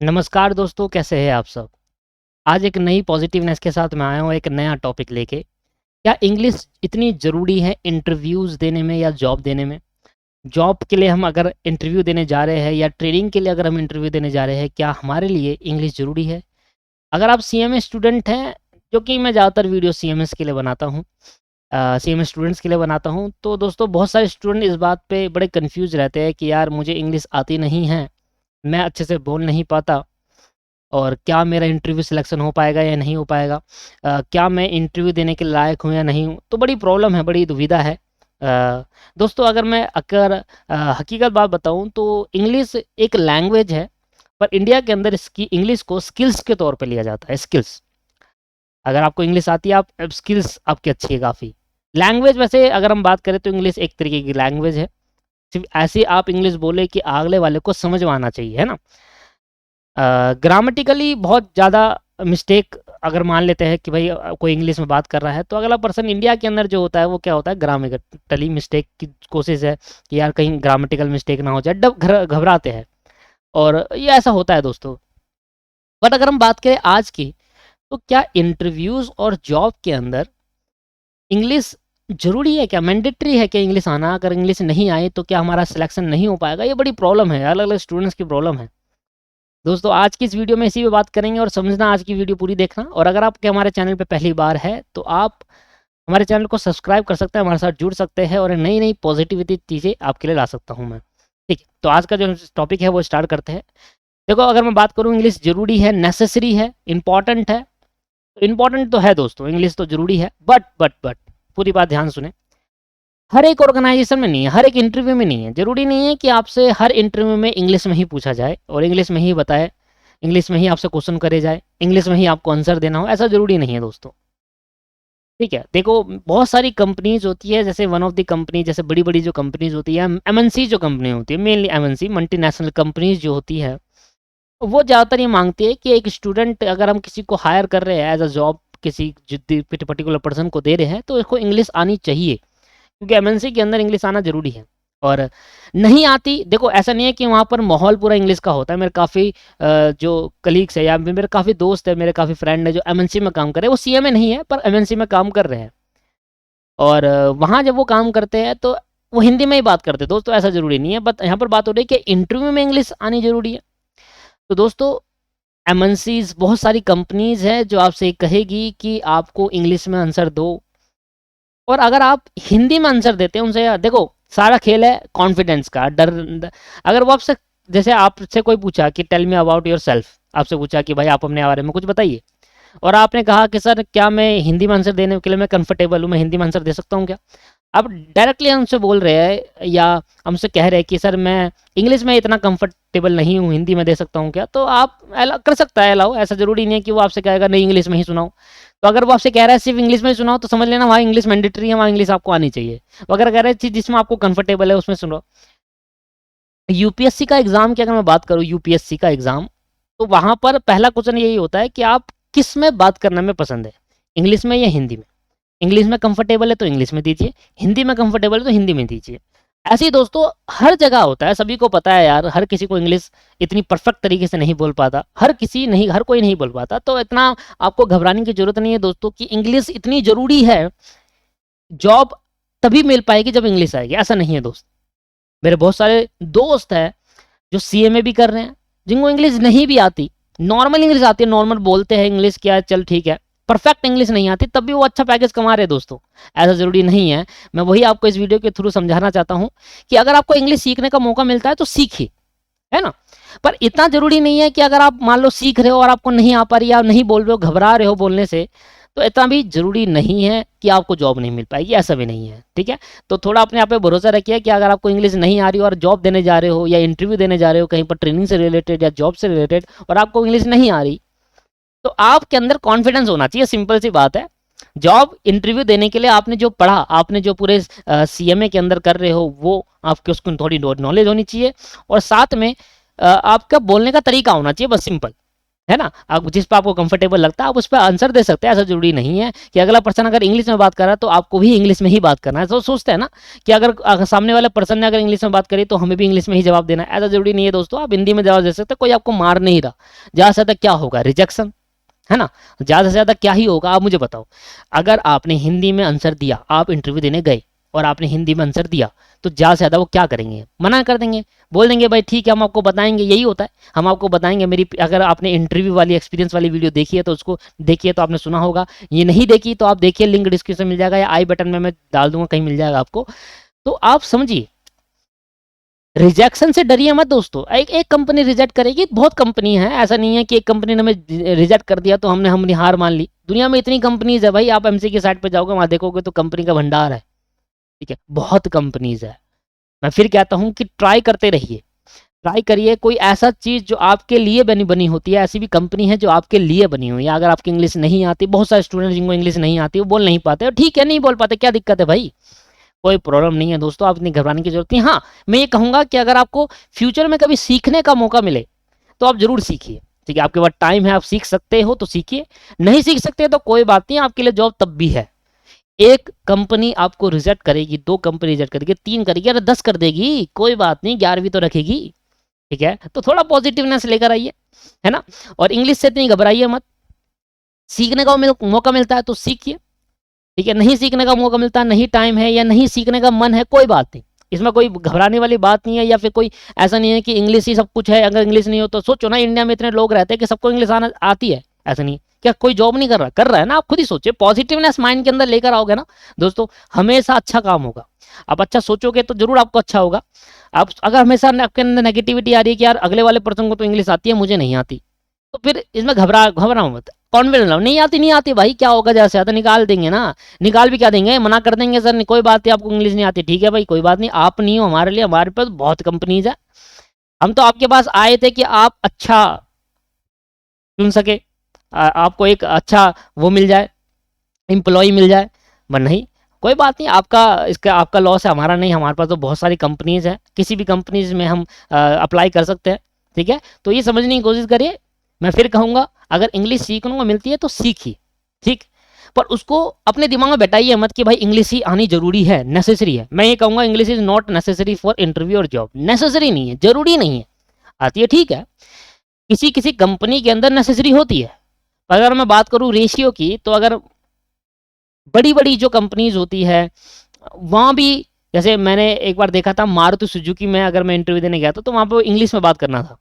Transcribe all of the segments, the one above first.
नमस्कार दोस्तों, कैसे हैं आप सब। आज एक नई पॉजिटिवनेस के साथ मैं आया हूँ एक नया टॉपिक लेके। क्या इंग्लिश इतनी ज़रूरी है इंटरव्यूज़ देने में या जॉब देने में? जॉब के लिए हम अगर इंटरव्यू देने जा रहे हैं या ट्रेनिंग के लिए अगर हम इंटरव्यू देने जा रहे हैं, क्या हमारे लिए इंग्लिश ज़रूरी है? अगर आप सीएमए स्टूडेंट हैं, जो कि मैं ज़्यादातर वीडियो सीएमएस के लिए बनाता हूँ, सीएमए स्टूडेंट्स के लिए बनाता हूँ, तो दोस्तों बहुत सारे स्टूडेंट इस बात पे बड़े कन्फ्यूज़ रहते हैं कि यार मुझे इंग्लिश आती नहीं है, मैं अच्छे से बोल नहीं पाता और क्या मेरा इंटरव्यू सिलेक्शन हो पाएगा या नहीं हो पाएगा? क्या मैं इंटरव्यू देने के लायक हूँ या नहीं हूँ? तो बड़ी प्रॉब्लम है, बड़ी दुविधा है। दोस्तों अगर मैं हकीकत बात बताऊँ तो इंग्लिश एक लैंग्वेज है, पर इंडिया के अंदर इसकी इंग्लिश को स्किल्स के तौर पे लिया जाता है, स्किल्स। अगर आपको इंग्लिश आती है, आप अब स्किल्स आपकी अच्छी है काफ़ी। लैंग्वेज वैसे अगर हम बात करें तो इंग्लिश एक तरीके की लैंग्वेज है। सिर्फ़ ऐसी आप इंग्लिश बोले कि अगले वाले को समझ में आना चाहिए, है ना? ग्रामेटिकली बहुत ज़्यादा मिस्टेक अगर मान लेते हैं कि भाई कोई इंग्लिश में बात कर रहा है, तो अगला पर्सन इंडिया के अंदर जो होता है वो क्या होता है, ग्रामेटिकली मिस्टेक की कोशिश है कि यार कहीं ग्रामेटिकल मिस्टेक ना हो जाए, घबराते हैं और ये ऐसा होता है दोस्तों। बट अगर हम बात करें आज की, तो क्या इंटरव्यूज़ और जॉब के अंदर इंग्लिश ज़रूरी है क्या? मैंडेटरी है क्या इंग्लिश आना? अगर इंग्लिश नहीं आए तो क्या हमारा सिलेक्शन नहीं हो पाएगा? ये बड़ी प्रॉब्लम है, अलग-अलग स्टूडेंट्स की प्रॉब्लम है। दोस्तों आज की इस वीडियो में इसी पे बात करेंगे और समझना, आज की वीडियो पूरी देखना। और अगर आपके हमारे चैनल पे पहली बार है तो आप हमारे चैनल को सब्सक्राइब कर सकते हैं, हमारे साथ जुड़ सकते हैं और नई नई पॉजिटिविटी चीज़ें आपके लिए ला सकता हूँ मैं। ठीक है, तो आज का जो टॉपिक है वो स्टार्ट करते हैं। देखो अगर मैं बात करूँ, इंग्लिश ज़रूरी है, नेसेसरी है, इंपॉर्टेंट है। इंपॉर्टेंट तो है दोस्तों, इंग्लिश तो ज़रूरी है, बट पूरी बात ध्यान सुने। हर एक ऑर्गेनाइजेशन में नहीं है, हर एक इंटरव्यू में नहीं है। ज़रूरी नहीं है कि आपसे हर इंटरव्यू में इंग्लिश में ही पूछा जाए और इंग्लिश में ही बताए, इंग्लिश में ही आपसे क्वेश्चन करे जाए, इंग्लिश में ही आपको आंसर देना हो, ऐसा ज़रूरी नहीं है दोस्तों। ठीक है, देखो बहुत सारी कंपनीज़ होती है, जैसे वन ऑफ द कंपनी, जैसे बड़ी-बड़ी जो कंपनीज़ होती है, एमएनसी जो कंपनी होती है, मेनली एमएनसी मल्टीनेशनल कंपनीज़ जो होती है, वो ज़्यादातर ये माँगती है कि एक स्टूडेंट, अगर हम किसी को हायर कर रहे हैं एज़ अ जॉब, किसी पर्टिकुलर पर्सन को दे रहे हैं, तो इसको इंग्लिश आनी चाहिए। क्योंकि एमएनसी के अंदर इंग्लिश आना ज़रूरी है। और नहीं आती, देखो ऐसा नहीं है कि वहाँ पर माहौल पूरा इंग्लिश का होता है। मेरे काफ़ी जो कलीग्स है या मेरे काफ़ी दोस्त है, मेरे काफ़ी फ्रेंड है जो एमएनसी में काम कर रहे हैं, वो सीएमए नहीं है पर एमएनसी में काम कर रहे हैं। और वहाँ जब वो काम करते हैं तो वो हिंदी में ही बात करते हैं दोस्तों, ऐसा ज़रूरी नहीं है। बट यहाँ पर बात हो रही है कि इंटरव्यू में इंग्लिश आनी ज़रूरी है। तो दोस्तों एमएनसीज़, बहुत सारी कंपनीज़ हैं जो आपसे कहेगी कि आपको इंग्लिश में आंसर दो, और अगर आप हिंदी में आंसर देते हैं उनसे, देखो सारा खेल है कॉन्फिडेंस का, अगर वो आपसे, जैसे आपसे कोई पूछा कि tell me about yourself, आपसे पूछा कि भाई आप अपने बारे में कुछ बताइए, और आपने कहा कि सर क्या मैं हिंदी में आंसर देने के लिए मैं कंफर्टेबल हूँ, मैं हिंदी में आंसर दे सकता हूँ क्या? आप डायरेक्टली हमसे बोल रहे हैं या हमसे कह रहे हैं कि सर मैं इंग्लिश में इतना कंफर्टेबल नहीं हूँ, हिंदी में दे सकता हूँ क्या? तो आप कर सकता है अलाउ, ऐसा ज़रूरी नहीं है कि वो आपसे कहेगा नहीं इंग्लिश में ही सुनाओ। तो अगर वो आपसे कह रहा है सिर्फ इंग्लिश में ही सुनाओ, तो समझ लेना वहाँ इंग्लिश मैंडेटरी है, वहाँ इंग्लिश आपको आनी चाहिए। वो अगर कह रहे हैं जिसमें आपको कंफर्टेबल है उसमें सुनो। यूपीएससी का एग्ज़ाम की अगर मैं बात करूँ, यूपीएससी का एग्ज़ाम, तो वहाँ पर पहला क्वेश्चन यही होता है कि आप किस में बात करने में पसंद है, इंग्लिश में या हिंदी में? इंग्लिश में कंफर्टेबल है तो इंग्लिश में दीजिए, हिंदी में कंफर्टेबल है तो हिंदी में दीजिए। ऐसे ही दोस्तों हर जगह होता है, सभी को पता है यार, हर किसी को इंग्लिश इतनी परफेक्ट तरीके से नहीं बोल पाता, हर कोई नहीं बोल पाता। तो इतना आपको घबराने की ज़रूरत नहीं है दोस्तों कि इंग्लिश इतनी ज़रूरी है, जॉब तभी मिल पाएगी जब इंग्लिश आएगी, ऐसा नहीं है दोस्त। मेरे बहुत सारे दोस्त हैं जो सीएमए भी कर रहे हैं, जिनको इंग्लिश नहीं भी आती, नॉर्मल इंग्लिश आती है, नॉर्मल बोलते हैं इंग्लिश, क्या चल ठीक है, परफेक्ट इंग्लिश नहीं आती, तब भी वो अच्छा पैकेज कमा रहे हैं दोस्तों। ऐसा ज़रूरी नहीं है। मैं वही आपको इस वीडियो के थ्रू समझाना चाहता हूँ कि अगर आपको इंग्लिश सीखने का मौका मिलता है तो सीखिए, है ना? पर इतना ज़रूरी नहीं है कि अगर आप मान लो सीख रहे हो और आपको नहीं आ पा रही है, आप नहीं बोल रहे हो, घबरा रहे हो बोलने से, तो इतना भी ज़रूरी नहीं है कि आपको जॉब नहीं मिल पाएगी, ऐसा भी नहीं है। ठीक है, तो थोड़ा अपने आप पे भरोसा रखिए कि अगर आपको इंग्लिश नहीं आ रही हो और जॉब देने जा रहे हो या इंटरव्यू देने जा रहे हो कहीं पर ट्रेनिंग से रिलेटेड या जॉब से रिलेटेड, और आपको इंग्लिश नहीं आ रही, तो आपके अंदर कॉन्फिडेंस होना चाहिए, सिंपल सी बात है। जॉब इंटरव्यू देने के लिए आपने जो पढ़ा, आपने जो पूरे सीएमए के अंदर कर रहे हो, वो आपके उसको थोड़ी नॉलेज होनी चाहिए, और साथ में आपका बोलने का तरीका होना चाहिए, बस सिंपल। है ना। आप जिस पर आपको कंफर्टेबल लगता है आप उस पर आंसर दे सकते हैं। ऐसा जरूरी नहीं है कि अगला पर्सन अगर इंग्लिश में बात कर रहा है तो आपको भी इंग्लिश में ही बात करना है। तो सोचते हैं ना कि अगर सामने वाले पर्सन ने अगर इंग्लिश में बात करी तो हमें भी इंग्लिश में ही जवाब देना है। ऐसा जरूरी नहीं है दोस्तों, आप हिंदी में जवाब दे सकते हैं, कोई आपको मार नहीं रहा। ज़्यादा से ज़्यादा क्या होगा, रिजेक्शन, है ना। ज़्यादा से ज़्यादा क्या ही होगा, आप मुझे बताओ। अगर आपने हिंदी में आंसर दिया, आप इंटरव्यू देने गए और आपने हिंदी में आंसर दिया, तो ज़्यादा से ज़्यादा वो क्या करेंगे, मना कर देंगे, बोल देंगे भाई ठीक है हम आपको बताएंगे। यही होता है, हम आपको बताएंगे। मेरी अगर आपने इंटरव्यू वाली एक्सपीरियंस वाली वीडियो देखी है तो उसको देखिए, तो आपने सुना होगा। ये नहीं देखी तो आप देखिए, लिंक डिस्क्रिप्शन मिल जाएगा या आई बटन में मैं डाल दूंगा, कहीं मिल जाएगा आपको। तो आप समझिए, रिजेक्शन से डरिए मत दोस्तों। एक कंपनी रिजेक्ट करेगी, बहुत कंपनी है, ऐसा नहीं है कि एक कंपनी ने हमें रिजेक्ट कर दिया तो हमने हार मान ली। दुनिया में इतनी कंपनीज है भाई, आप एमसी की साइट पे जाओगे वहां देखोगे तो कंपनी का भंडार है, ठीक है, बहुत कंपनीज है। मैं फिर कहता हूँ कि ट्राई करते रहिए, ट्राई करिए कोई ऐसा चीज़ जो आपके लिए बनी बनी होती है। ऐसी भी कंपनी है जो आपके लिए बनी हुई है। अगर आपकी इंग्लिश नहीं आती, बहुत सारे स्टूडेंट जिनको इंग्लिश नहीं आती वो बोल नहीं पाते, ठीक है नहीं बोल पाते, क्या दिक्कत है भाई, कोई प्रॉब्लम नहीं है दोस्तों, आप इतनी घबराने की जरूरत नहीं। हाँ, मैं ये कहूँगा कि अगर आपको फ्यूचर में कभी सीखने का मौका मिले तो आप जरूर सीखिए, ठीक है। आपके पास टाइम है, आप सीख सकते हो तो सीखिए, नहीं सीख सकते तो कोई बात नहीं, आपके लिए जॉब तब भी है। एक कंपनी आपको रिजेक्ट करेगी, 2 कंपनी रिजेक्ट करेगी, 3 करेगी, अरे 10 कर देगी, कोई बात नहीं, 11वीं तो रखेगी, ठीक है। तो थोड़ा पॉजिटिवनेस लेकर आइए, है ना। और इंग्लिश से इतनी घबराइए मत, सीखने का मौका मिलता है तो सीखिए, ठीक है। नहीं सीखने का मौका मिलता, नहीं टाइम है या नहीं सीखने का मन है, कोई बात नहीं, इसमें कोई घबराने वाली बात नहीं है। या फिर कोई ऐसा नहीं है कि इंग्लिश ही सब कुछ है, अगर इंग्लिश नहीं हो तो सोचो ना, इंडिया में इतने लोग रहते हैं कि सबको इंग्लिश आना आती है, ऐसा नहीं। क्या कोई जॉब नहीं कर रहा है ना, आप खुद ही सोचिए, पॉजिटिवनेस माइंड के अंदर लेकर आओगे ना दोस्तों, हमेशा अच्छा काम होगा। आप अच्छा सोचोगे तो जरूर आपको अच्छा होगा। आप अगर हमेशा आपके अंदर नेगेटिविटी आ रही है कि यार अगले वाले पर्सन को तो इंग्लिश आती है, मुझे नहीं आती, तो फिर इसमें घबराओ मत, कॉन्फिडेंट रहो। नहीं आती भाई, क्या होगा, जैसे आता निकाल देंगे ना, निकाल भी क्या देंगे, मना कर देंगे सर कोई बात नहीं आपको इंग्लिश नहीं आती, ठीक है भाई कोई बात नहीं, आप नहीं हो हमारे लिए, हमारे पास बहुत कंपनीज है। हम तो आपके पास आए थे कि आप अच्छा चुन सके, आपको एक अच्छा वो मिल जाए, एम्प्लॉय मिल जाए। पर नहीं, कोई बात नहीं, आपका लॉस है, हमारा नहीं। हमारे पास तो बहुत सारी कंपनीज हैं, किसी भी कंपनीज में हम अप्लाई कर सकते हैं, ठीक है। तो ये समझने की कोशिश करिए। मैं फिर कहूँगा, अगर इंग्लिश सीखने को मिलती है तो सीखिए, ठीक, पर उसको अपने दिमाग में बैठाइए मत कि भाई इंग्लिश ही आनी जरूरी है, नेसेसरी है। मैं ये कहूँगा, English is not necessary for interview और जॉब, नेसेसरी नहीं है, जरूरी नहीं है। आती है ठीक है, किसी किसी कंपनी के अंदर नेसेसरी होती है। अगर मैं बात करूँ रेशियो की, तो अगर बड़ी बड़ी जो कंपनीज होती है वहाँ भी, जैसे मैंने एक बार देखा था मारुति सुजुकी में, अगर मैं इंटरव्यू देने गया था तो वहाँ पर इंग्लिश में बात करना था।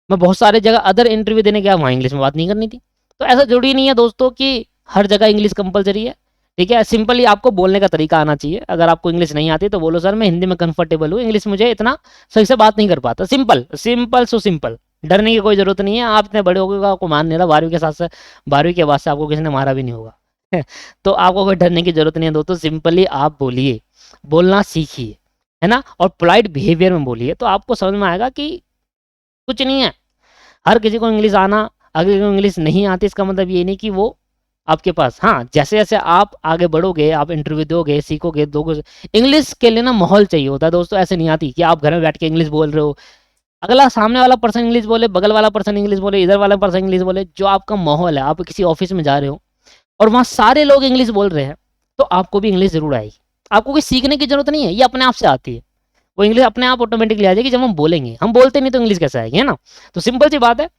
मैं बहुत सारे जगह अदर इंटरव्यू देने गया, वहाँ इंग्लिश में बात नहीं करनी थी। तो ऐसा जरूरी नहीं है दोस्तों कि हर जगह इंग्लिश कंपलसरी है, ठीक है। सिंपली आपको बोलने का तरीका आना चाहिए। अगर आपको इंग्लिश नहीं आती तो बोलो सर मैं हिंदी में कंफर्टेबल हूँ, इंग्लिश मुझे इतना सही से बात नहीं कर पाता। सिंपल सिंपल सो सिंपल, डरने की कोई जरूरत नहीं है। आप इतने बड़े हो गए, आपको मान नहीं रहा, 12वीं के साथ से 12वीं के बाद से आपको किसी ने मारा भी नहीं होगा तो आपको कोई डरने की जरूरत नहीं है दोस्तों। सिंपली आप बोलिए, बोलना सीखिए, है ना, और पोलाइट बिहेवियर में बोलिए, तो आपको समझ में आएगा कि कुछ नहीं है। हर किसी को इंग्लिश आना, अगर किसी को इंग्लिश नहीं आती इसका मतलब ये नहीं कि वो आपके पास, हाँ, जैसे जैसे आप आगे बढ़ोगे, आप इंटरव्यू दोगे, सीखोगे, दोगे। इंग्लिश के लिए ना माहौल चाहिए होता है दोस्तों, ऐसे नहीं आती कि आप घर में बैठ के इंग्लिश बोल रहे हो, अगला सामने वाला पर्सन इंग्लिश बोले, बगल वाला पर्सन इंग्लिश बोले, इधर वाला पर्सन इंग्लिश बोले। जो आपका माहौल है, आप किसी ऑफिस में जा रहे हो और वहाँ सारे लोग इंग्लिश बोल रहे हैं, तो आपको भी इंग्लिश जरूर आएगी। आपको कोई सीखने की जरूरत नहीं है, ये अपने आप से आती है। वो इंग्लिश अपने आप ऑटोमेटिकली आ जाएगी जब हम बोलेंगे। हम बोलते नहीं तो इंग्लिश कैसे आएगी, है ना। तो सिंपल सी बात है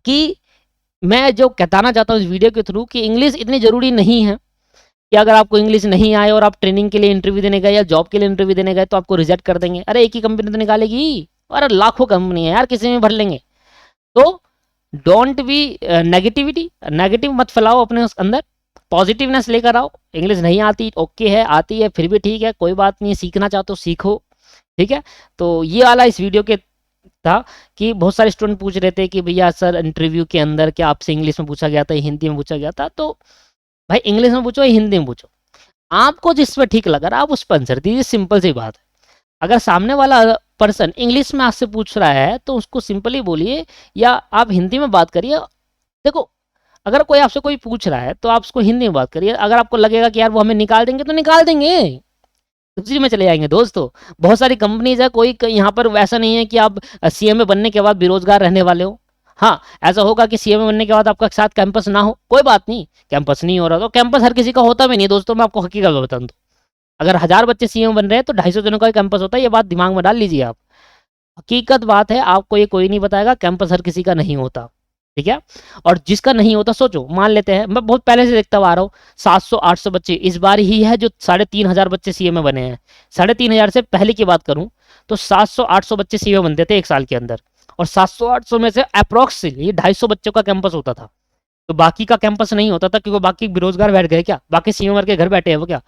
कि मैं जो बताना चाहता हूँ इस वीडियो के थ्रू कि इंग्लिश इतनी ज़रूरी नहीं है कि अगर आपको इंग्लिश नहीं आए और आप ट्रेनिंग के लिए इंटरव्यू देने गए या जॉब के लिए इंटरव्यू देने गए तो आपको रिजेक्ट कर देंगे। अरे एक ही कंपनी तो निकालेगी, अरे लाखों कंपनी है यार, किसी में भर लेंगे। तो डोंट बी नेगेटिव मत फैलाओ अपने उस अंदर, पॉजिटिवनेस लेकर आओ। इंग्लिश नहीं आती ओके है, आती है फिर भी ठीक है, कोई बात नहीं, सीखना चाहते हो सीखो, ठीक है। तो ये वाला इस वीडियो के था कि बहुत सारे स्टूडेंट पूछ रहे थे कि भैया सर इंटरव्यू के अंदर क्या आपसे इंग्लिश में पूछा गया था, हिंदी में पूछा गया था। तो भाई इंग्लिश में पूछो या हिंदी में पूछो, आपको जिस पर ठीक लगा आप उस पर आंसर दीजिए, सिंपल सी बात है। अगर सामने वाला पर्सन इंग्लिश में आपसे पूछ रहा है तो उसको सिंपली बोलिए या आप हिंदी में बात करिए। देखो, अगर कोई आपसे कोई पूछ रहा है तो आप उसको हिंदी में बात करिए। अगर आपको लगेगा कि यार वो हमें निकाल देंगे तो निकाल देंगे, दूसरी में चले जाएंगे दोस्तों। बहुत सारी कंपनीज है, कोई यहाँ पर ऐसा नहीं है कि आप सीएमए बनने के बाद बेरोजगार रहने वाले हो। हाँ, ऐसा होगा कि सीए में बनने के बाद आपका साथ कैंपस ना हो, कोई बात नहीं, कैंपस नहीं हो रहा तो कैंपस हर किसी का होता भी नहीं दोस्तों, मैं आपको हकीकत बताऊँ तो। अगर 1000 बच्चे सीए में बन रहे हैं तो 250 जनों का ही कैंपस होता है, ये बात दिमाग में डाल लीजिए आप। हकीकत बात है, आपको ये कोई नहीं बताएगा, कैंपस हर किसी का नहीं होता, ठीक है। और जिसका नहीं होता, सोचो मान लेते हैं, मैं बहुत पहले से देखता हुआ आ रहा हूँ, 700-800 बच्चे इस बार ही है जो 3500 बच्चे सीए में बने हैं। 3500 से पहले की बात करूं तो 700-800 बच्चे सीए में बनते थे एक साल के अंदर, और 700-800 में से अप्रोक्सीमेटली 250 बच्चों का कैंपस होता था। तो बाकी का कैंपस नहीं होता था, क्योंकि बाकी बेरोजगार बैठ गए क्या, बाकी सीए में के घर बैठे हैं वो क्या,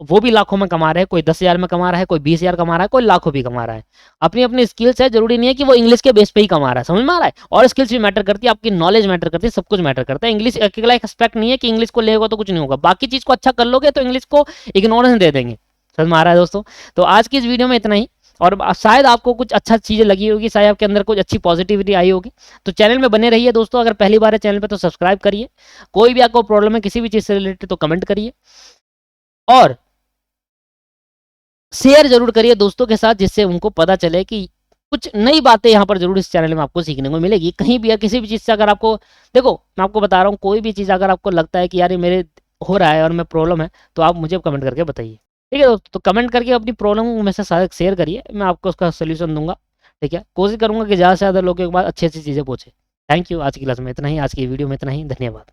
वो भी लाखों में कमा रहे हैं, कोई 10,000 में कमा रहा है, कोई 20,000 कमा रहा है, कोई लाखों भी कमा रहा है। अपनी अपनी स्किल्स है, जरूरी नहीं है कि वो इंग्लिश के बेस पे ही कमा रहा है, समझ में आ रहा है। और स्किल्स भी मैटर करती है, आपकी नॉलेज मैटर करती है, सब कुछ मैटर करता है। इंग्लिश अकेला एक एस्पेक्ट नहीं है कि इंग्लिश को लेगा तो कुछ नहीं होगा, बाकी चीज को अच्छा कर लोगे तो इंग्लिश को इग्नोरेंस दे देंगे, समझ में आ रहा है दोस्तों। तो आज की इस वीडियो में इतना ही, और शायद आपको कुछ अच्छा चीजें लगी होगी, शायद आपके अंदर कुछ अच्छी पॉजिटिविटी आई होगी। तो चैनल में बने रहिए दोस्तों, अगर पहली बार है चैनल पे तो सब्सक्राइब करिए। कोई भी आपको प्रॉब्लम है किसी भी चीज से रिलेटेड तो कमेंट करिए, और शेयर जरूर करिए दोस्तों के साथ, जिससे उनको पता चले कि कुछ नई बातें यहाँ पर जरूर इस चैनल में आपको सीखने को मिलेगी। कहीं भी या किसी भी चीज़ से अगर आपको, देखो मैं आपको बता रहा हूँ, कोई भी चीज़ अगर आपको लगता है कि यार ये मेरे हो रहा है और मैं प्रॉब्लम है, तो आप मुझे कमेंट करके बताइए, ठीक है दोस्तों। तो कमेंट करके अपनी प्रॉब्लम में से शेयर करिए, मैं आपको उसका सोल्यूशन दूंगा, ठीक है। कोशिश करूंगा कि ज़्यादा से ज़्यादा लोगों के पास अच्छी अच्छी चीज़ें पहुँचे। थैंक यू, आज की क्लास में इतना ही, आज की वीडियो में इतना ही, धन्यवाद।